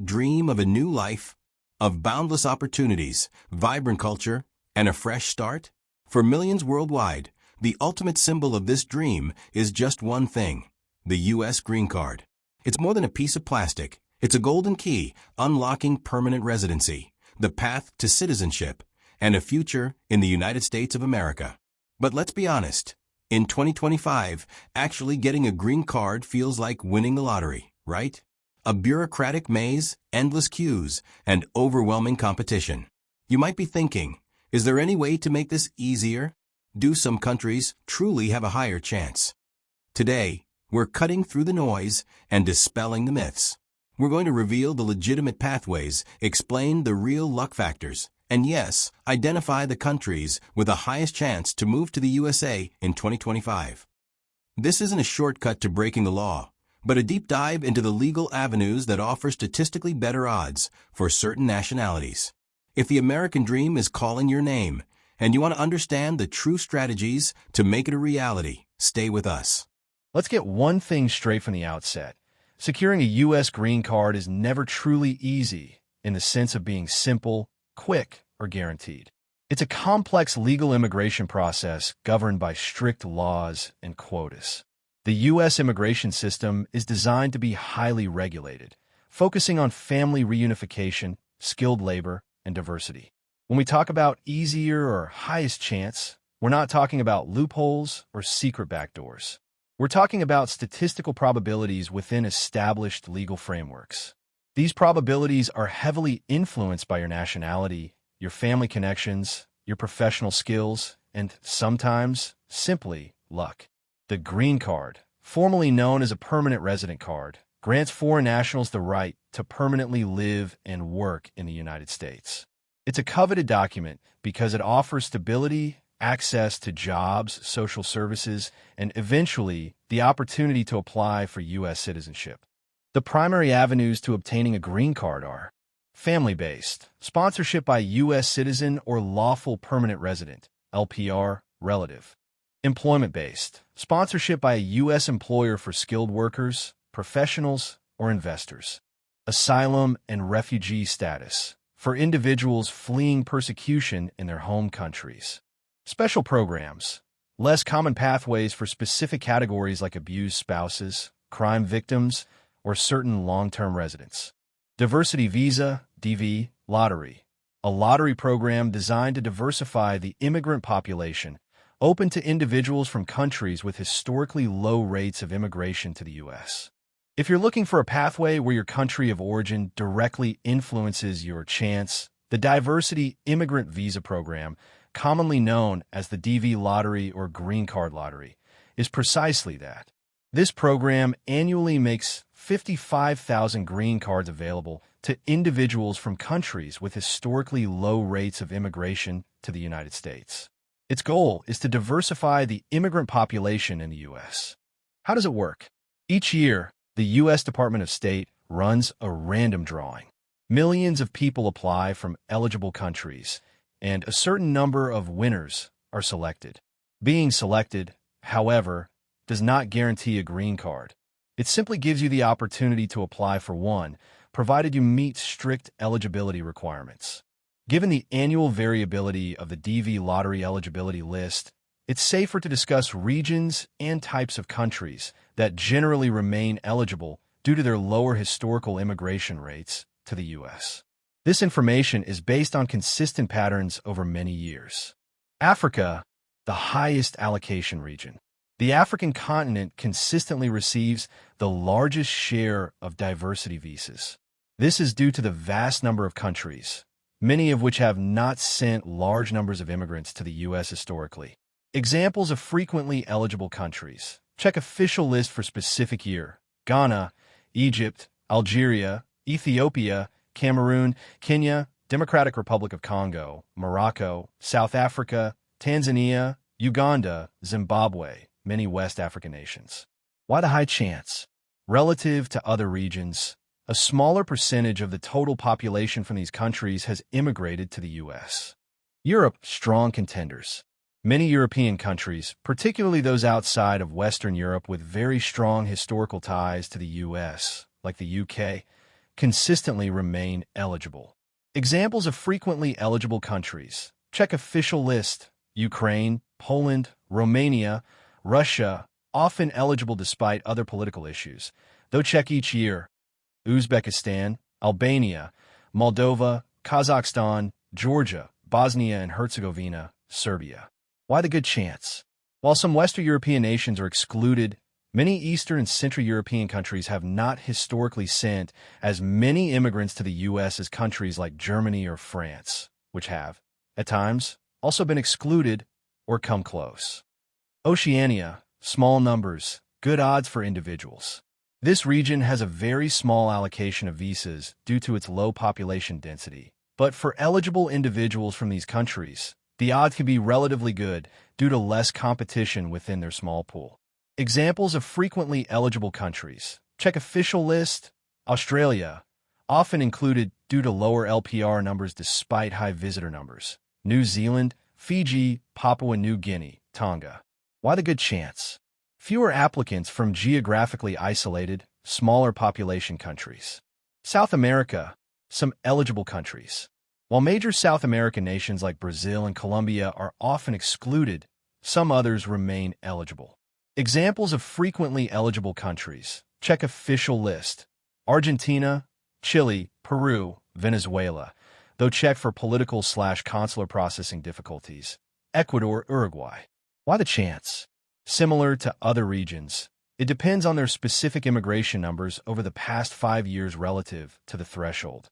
Dream of a new life, of boundless opportunities, vibrant culture, and a fresh start? For millions worldwide, the ultimate symbol of this dream is just one thing: the U.S. green card. It's more than a piece of plastic. It's a golden key unlocking permanent residency, the path to citizenship, and a future in the United States of America. But let's be honest, in 2025, actually getting a green card feels like winning the lottery, right? A bureaucratic maze, endless queues, and overwhelming competition. You might be thinking, is there any way to make this easier? Do some countries truly have a higher chance? Today, we're cutting through the noise and dispelling the myths. We're going to reveal the legitimate pathways, explain the real luck factors, and yes, identify the countries with the highest chance to move to the USA in 2025. This isn't a shortcut to breaking the law, but a deep dive into the legal avenues that offer statistically better odds for certain nationalities. If the American dream is calling your name, and you want to understand the true strategies to make it a reality, stay with us. Let's get one thing straight from the outset. Securing a U.S. green card is never truly easy in the sense of being simple, quick, or guaranteed. It's a complex legal immigration process governed by strict laws and quotas. The U.S. immigration system is designed to be highly regulated, focusing on family reunification, skilled labor, and diversity. When we talk about easier or highest chance, we're not talking about loopholes or secret backdoors. We're talking about statistical probabilities within established legal frameworks. These probabilities are heavily influenced by your nationality, your family connections, your professional skills, and sometimes, simply, luck. The green card, formerly known as a permanent resident card, grants foreign nationals the right to permanently live and work in the United States. It's a coveted document because it offers stability, access to jobs, social services, and eventually the opportunity to apply for U.S. citizenship. The primary avenues to obtaining a green card are family-based, sponsorship by U.S. citizen or lawful permanent resident, LPR, relative. Employment-based, sponsorship by a U.S. employer for skilled workers, professionals, or investors. Asylum and refugee status, for individuals fleeing persecution in their home countries. Special programs, less common pathways for specific categories like abused spouses, crime victims, or certain long-term residents. Diversity visa, DV, lottery, a lottery program designed to diversify the immigrant population, open to individuals from countries with historically low rates of immigration to the U.S. If you're looking for a pathway where your country of origin directly influences your chance, the Diversity Immigrant Visa Program, commonly known as the DV Lottery or Green Card Lottery, is precisely that. This program annually makes 55,000 green cards available to individuals from countries with historically low rates of immigration to the United States. Its goal is to diversify the immigrant population in the U.S. How does it work? Each year, the U.S. Department of State runs a random drawing. Millions of people apply from eligible countries, and a certain number of winners are selected. Being selected, however, does not guarantee a green card. It simply gives you the opportunity to apply for one, provided you meet strict eligibility requirements. Given the annual variability of the DV lottery eligibility list, it's safer to discuss regions and types of countries that generally remain eligible due to their lower historical immigration rates to the U.S. This information is based on consistent patterns over many years. Africa, the highest allocation region. The African continent consistently receives the largest share of diversity visas. This is due to the vast number of countries, many of which have not sent large numbers of immigrants to the U.S. historically. Examples of frequently eligible countries. Check official list for specific year. Ghana, Egypt, Algeria, Ethiopia, Cameroon, Kenya, Democratic Republic of Congo, Morocco, South Africa, Tanzania, Uganda, Zimbabwe, many West African nations. Why the high chance? Relative to other regions, a smaller percentage of the total population from these countries has immigrated to the U.S. Europe, strong contenders. Many European countries, particularly those outside of Western Europe with very strong historical ties to the U.S., like the UK, consistently remain eligible. Examples of frequently eligible countries. Check official list. Ukraine, Poland, Romania, Russia, often eligible despite other political issues, though check each year. Uzbekistan, Albania, Moldova, Kazakhstan, Georgia, Bosnia and Herzegovina, Serbia. Why the good chance? While some Western European nations are excluded, many Eastern and Central European countries have not historically sent as many immigrants to the U.S. as countries like Germany or France, which have, at times, also been excluded or come close. Oceania, small numbers, good odds for individuals. This region has a very small allocation of visas due to its low population density, but for eligible individuals from these countries, the odds can be relatively good due to less competition within their small pool. Examples of frequently eligible countries. Check official list. Australia, often included due to lower LPR numbers despite high visitor numbers. New Zealand, Fiji, Papua New Guinea, Tonga. Why the good chance? Fewer applicants from geographically isolated, smaller population countries. South America, some eligible countries. While major South American nations like Brazil and Colombia are often excluded, some others remain eligible. Examples of frequently eligible countries. Check official list. Argentina, Chile, Peru, Venezuela, though check for political/consular processing difficulties. Ecuador, Uruguay. Why the chance? Similar to other regions, it depends on their specific immigration numbers over the past 5 years relative to the threshold.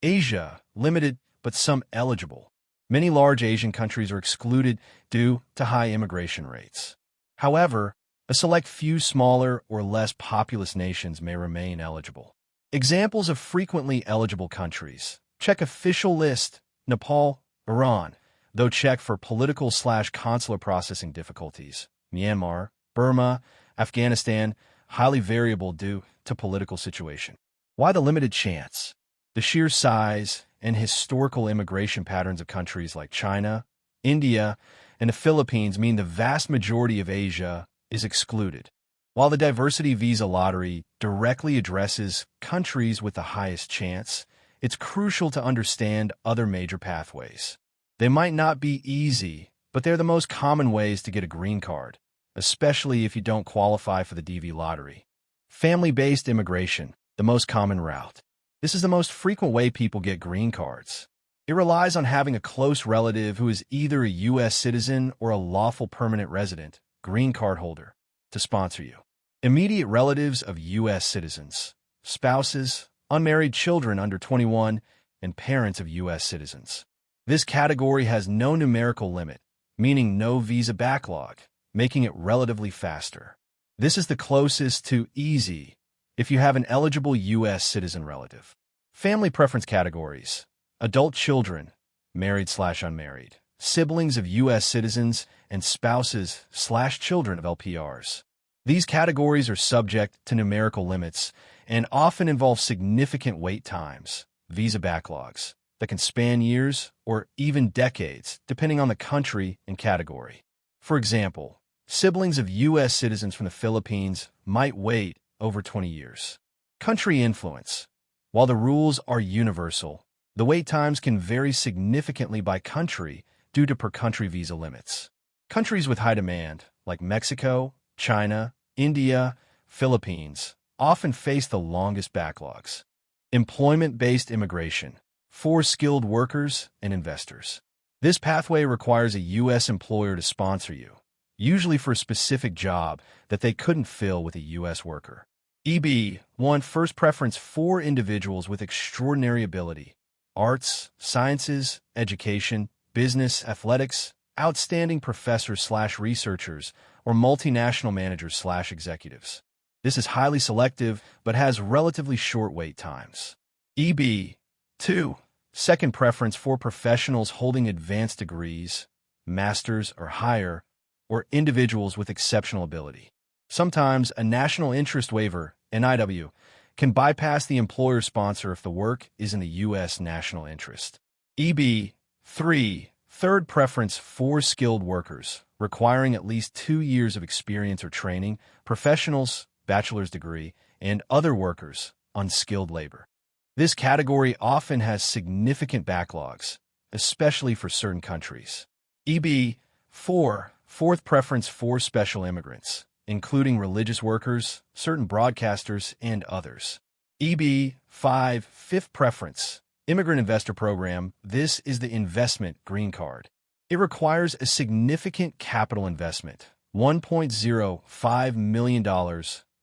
Asia, limited, but some eligible. Many large Asian countries are excluded due to high immigration rates. However, a select few smaller or less populous nations may remain eligible. Examples of frequently eligible countries. Check official list. Nepal, Iran, though check for political/consular processing difficulties. Myanmar, Burma, Afghanistan, highly variable due to political situation. Why the limited chance? The sheer size and historical immigration patterns of countries like China, India, and the Philippines mean the vast majority of Asia is excluded. While the diversity visa lottery directly addresses countries with the highest chance, it's crucial to understand other major pathways. They might not be easy, but they're the most common ways to get a green card, especially if you don't qualify for the DV lottery. Family-based immigration, the most common route. This is the most frequent way people get green cards. It relies on having a close relative who is either a U.S. citizen or a lawful permanent resident, green card holder, to sponsor you. Immediate relatives of U.S. citizens, spouses, unmarried children under 21, and parents of U.S. citizens. This category has no numerical limit, meaning no visa backlog, making it relatively faster. This is the closest to easy if you have an eligible U.S. citizen relative. Family preference categories. Adult children, married/unmarried, siblings of U.S. citizens, and spouses/children of LPRs. These categories are subject to numerical limits and often involve significant wait times, visa backlogs, that can span years or even decades, depending on the country and category. For example, siblings of U.S. citizens from the Philippines might wait over 20 years. Country influence. While the rules are universal, the wait times can vary significantly by country due to per-country visa limits. Countries with high demand, like Mexico, China, India, Philippines, often face the longest backlogs. Employment-based immigration. For skilled workers and investors. This pathway requires a U.S. employer to sponsor you, usually for a specific job that they couldn't fill with a U.S. worker. EB-1 first preference for individuals with extraordinary ability, arts, sciences, education, business, athletics, outstanding professors/researchers, or multinational managers/executives. This is highly selective but has relatively short wait times. EB-2 second preference for professionals holding advanced degrees, master's or higher, or individuals with exceptional ability. Sometimes a national interest waiver, NIW, can bypass the employer sponsor if the work is in the U.S. national interest. EB-3 third preference for skilled workers, requiring at least 2 years of experience or training, professionals, bachelor's degree, and other workers, unskilled labor. This category often has significant backlogs, especially for certain countries. EB-4, fourth preference for special immigrants, including religious workers, certain broadcasters, and others. EB-5, fifth preference, immigrant investor program. This is the investment green card. It requires a significant capital investment, $1.05 million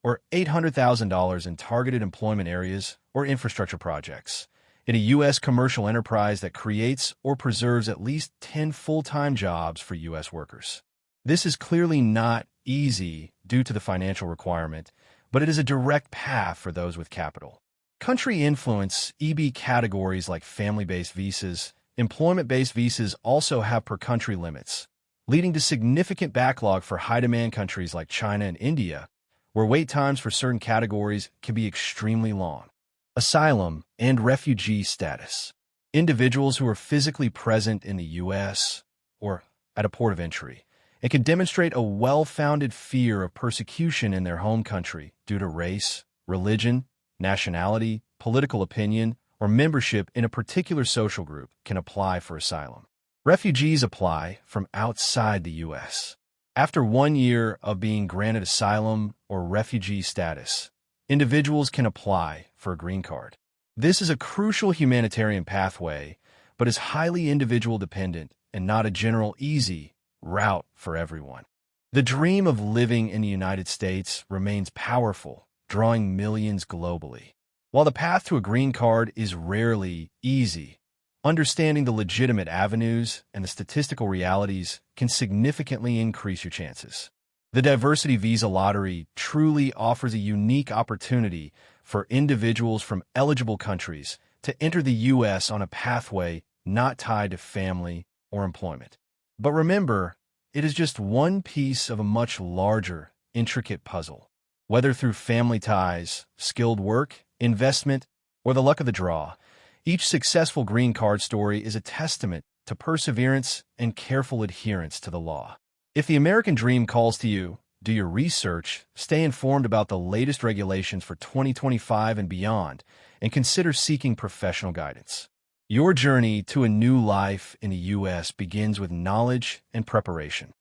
or $800,000 in targeted employment areas or infrastructure projects, in a U.S. commercial enterprise that creates or preserves at least 10 full-time jobs for U.S. workers. This is clearly not easy due to the financial requirement, but it is a direct path for those with capital. Country influence EB categories like family-based visas, employment-based visas also have per-country limits, leading to significant backlog for high-demand countries like China and India, where wait times for certain categories can be extremely long. Asylum and refugee status. Individuals who are physically present in the U.S. or at a port of entry and can demonstrate a well-founded fear of persecution in their home country due to race, religion, nationality, political opinion, or membership in a particular social group can apply for asylum. Refugees apply from outside the U.S. After 1 year of being granted asylum or refugee status, individuals can apply for a green card. This is a crucial humanitarian pathway, but is highly individual dependent and not a general easy route for everyone. The dream of living in the United States remains powerful, drawing millions globally. While the path to a green card is rarely easy, understanding the legitimate avenues and the statistical realities can significantly increase your chances. The Diversity Visa Lottery truly offers a unique opportunity for individuals from eligible countries to enter the U.S. on a pathway not tied to family or employment. But remember, it is just one piece of a much larger, intricate puzzle. Whether through family ties, skilled work, investment, or the luck of the draw, each successful green card story is a testament to perseverance and careful adherence to the law. If the American dream calls to you, do your research, stay informed about the latest regulations for 2025 and beyond, and consider seeking professional guidance. Your journey to a new life in the U.S. begins with knowledge and preparation.